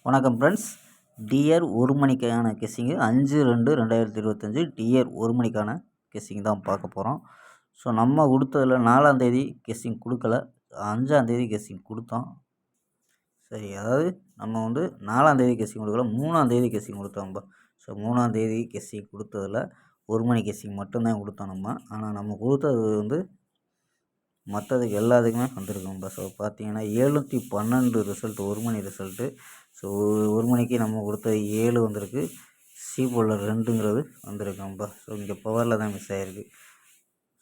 வணக்கம் friends. TR ஒரு மணிக்கான கெஸ்ஸிங்கு 5/2/2025 டிஆர் ஒரு மணிக்கான கெஸ்ஸிங் தான் பார்க்க போகிறோம். ஸோ நம்ம கொடுத்ததில் 4ஆந்தேதி கெஸ்ஸிங் கொடுக்கல, 5ஆந்தேதி கெஸ்ஸிங் கொடுத்தோம். சரி, அதாவது நம்ம 4ஆந்தேதி கெஸ்ஸிங் கொடுக்கல, 3ஆந்தேதி கெஸ்ஸிங் கொடுத்தோம். ஸோ 3ஆந்தேதி கெஸ்ஸிங் கொடுத்ததில் ஒரு மணி கெஸ்ஸிங் மட்டும்தான் கொடுத்தோம் நம்ம. ஆனால் நம்ம கொடுத்தது மற்றதுக்கு எல்லாத்துக்குமே வந்திருக்கும்பா. ஸோ பார்த்தீங்கன்னா 712 ரிசல்ட் ஒரு மணி ரிசல்ட்டு. ஸோ ஒரு மணிக்கு நம்ம கொடுத்தது 7 வந்திருக்கு. சி போலில் 2ங்கிறது வந்திருக்கும்பா. ஸோ இங்கே பவரில் தான் மிஸ் ஆகிருக்கு.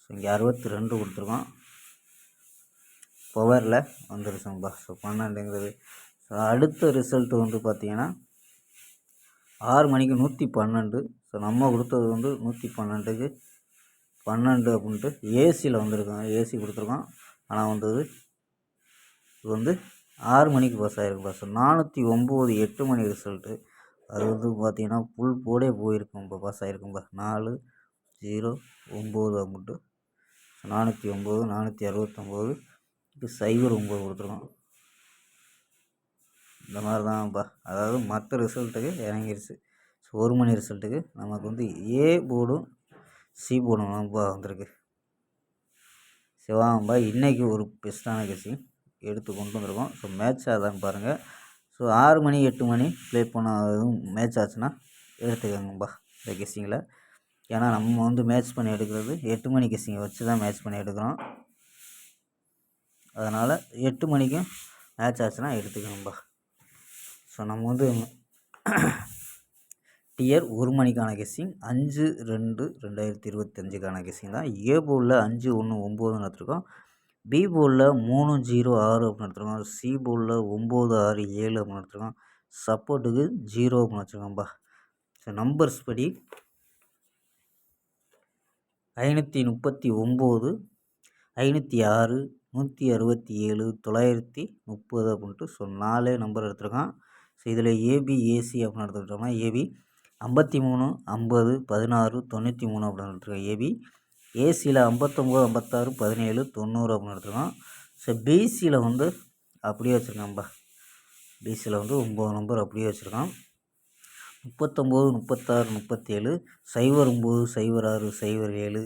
ஸோ இங்கே 62 கொடுத்துருக்கோம், பவரில் வந்துருச்சுங்கப்பா. ஸோ 12ங்கிறது. ஸோ அடுத்த ரிசல்ட்டு பார்த்தீங்கன்னா 6 மணிக்கு 112. ஸோ நம்ம கொடுத்தது 112க்கு 12 அப்படின்ட்டு ஏசியில் வந்திருக்கோம். ஏசி கொடுத்துருக்கோம். ஆனால் இது 6 மணிக்கு பாஸ் ஆகிருக்குப்பா. ஸோ 409 8 மணி ரிசல்ட்டு. அது பார்த்தீங்கன்னா ஃபுல் போர்டே போயிருக்கும். இப்போ பாஸ் ஆகிருக்கும்பா. 409 அப்படின்ட்டு 409 469 இது 09 கொடுத்துருக்கோம். இந்த மாதிரி தான்ப்பா. அதாவது மற்ற ரிசல்ட்டுக்கு இறங்கிருச்சு. ஸோ ஒரு மணி ரிசல்ட்டுக்கு நமக்கு ஏ போர்டும் சி போர்டும் வந்திருக்கு. சிவாங்கப்பா இன்றைக்கி ஒரு பெஸ்ட்டான கெஸ்ஸிங் எடுத்து கொண்டு வந்திருக்கோம். ஸோ மேட்ச் ஆகுதான்னு பாருங்கள். ஸோ 6 மணி 8 மணி ப்ளே பண்ண மேட்ச் ஆச்சுன்னா எடுத்துக்கோங்கப்பா இந்த கெஸ்ஸிங்கில். ஏன்னா நம்ம மேட்ச் பண்ணி எடுக்கிறது 8 மணி கெஸ்ஸிங்கை வச்சு தான் மேட்ச் பண்ணி எடுக்கிறோம். அதனால் 8 மணிக்கும் மேட்ச் ஆச்சுன்னா எடுத்துக்கோங்கப்பா. ஸோ நம்ம டிஆர் ஒரு மணிக்கான கெஸ்ஸிங் 5/2/2025க்கான கெஸ்ஸிங் தான். ஏ போர்டில் 5-1-9 எடுத்துருக்கோம். பி போர்டில் 3-0-6 அப்படின்னு எடுத்துருக்கோம். சி போர்டில் 9-6-7 அப்படின்னு எடுத்துருக்கோம். சப்போர்ட்டுக்கு 0 அப்படின்னு வச்சுருக்கோம்ப்பா. ஸோ நம்பர்ஸ் படி 539 506 167 930 அப்படின்ட்டு ஸோ 4 நம்பர் எடுத்துருக்கான். ஸோ இதில் ஏபி ஏசி அப்படின்னு எடுத்துக்கிட்டோம்னா ஏபி 53 50 16 93 அப்படின்னு எடுத்துருக்கோம் ஏபி. ஏசியில் 59 56 17 90 அப்படின்னு எடுத்துருக்கோம். ஸோ பிசியில் அப்படியே வச்சுருக்கான்ப்பா. பிசியில் 9 நம்பர் அப்படியே வச்சுருக்கான். 39 36 37 09 06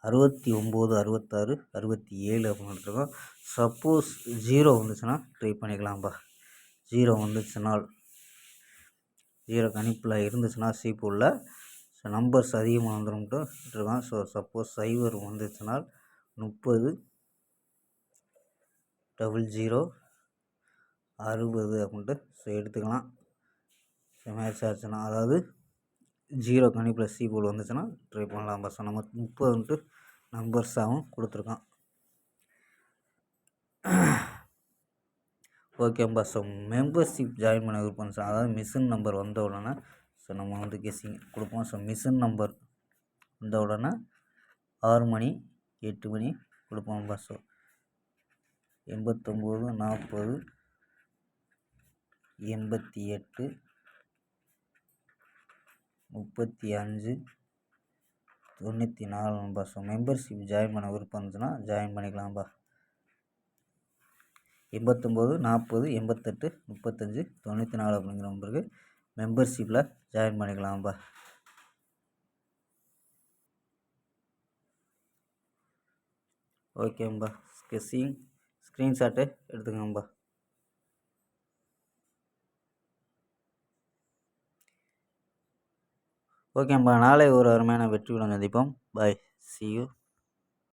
07 69 66 67 அப்படின்னு எடுத்துருக்கோம். சப்போஸ் 0 வந்துச்சுன்னா ட்ரை பண்ணிக்கலாம்ப்பா. 0 வந்துச்சுனால் 0 கணிப்பில் இருந்துச்சுன்னா சி போலில் ஸோ நம்பர்ஸ் அதிகமாக வந்துடும்ட்டு விட்டுருக்கான். ஸோ சப்போஸ் 0 வந்துச்சுனால் 30 00 60 அப்படின்ட்டு ஸோ எடுத்துக்கலாம். ஸோ மேட்ச் ஆச்சுன்னா, அதாவது 0 கணிப்பில் சி போல் வந்துச்சுன்னா ட்ரை பண்ணலாம்ப்பா. ஸோ நம்ம 30 நம்பர்ஸாகவும் கொடுத்துருக்கான். ஓகேப்பா. ஸோ மெம்பர்ஷிப் ஜாயின் பண்ண விருப்பம், அதாவது மிஷின் நம்பர் வந்த உடனே ஸோ நம்ம கெஸ்ஸிங் கொடுப்போம். ஸோ மிஷின் நம்பர் வந்த உடனே 6 மணி 8 மணி கொடுப்போம்ப்பா. ஸோ 89 40 88 35 94. ஸோ மெம்பர்ஷிப் ஜாயின் பண்ண விருப்பம் இருந்துச்சுன்னா ஜாயின் பண்ணிக்கலாம்ப்பா. 89 40 88 35 94 அப்படிங்கிற நம்பருக்கு மெம்பர்ஷிப்பில் ஜாயின் பண்ணிக்கலாம்ப்பா. ஓகேம்பா. கெஸ்ஸிங் ஸ்க்ரீன்ஷாட்டு எடுத்துக்கோங்கப்பா. ஓகேம்பா. நாளை ஒரு அருமையான வெற்றியுடன் சந்திப்போம். பாய், see you.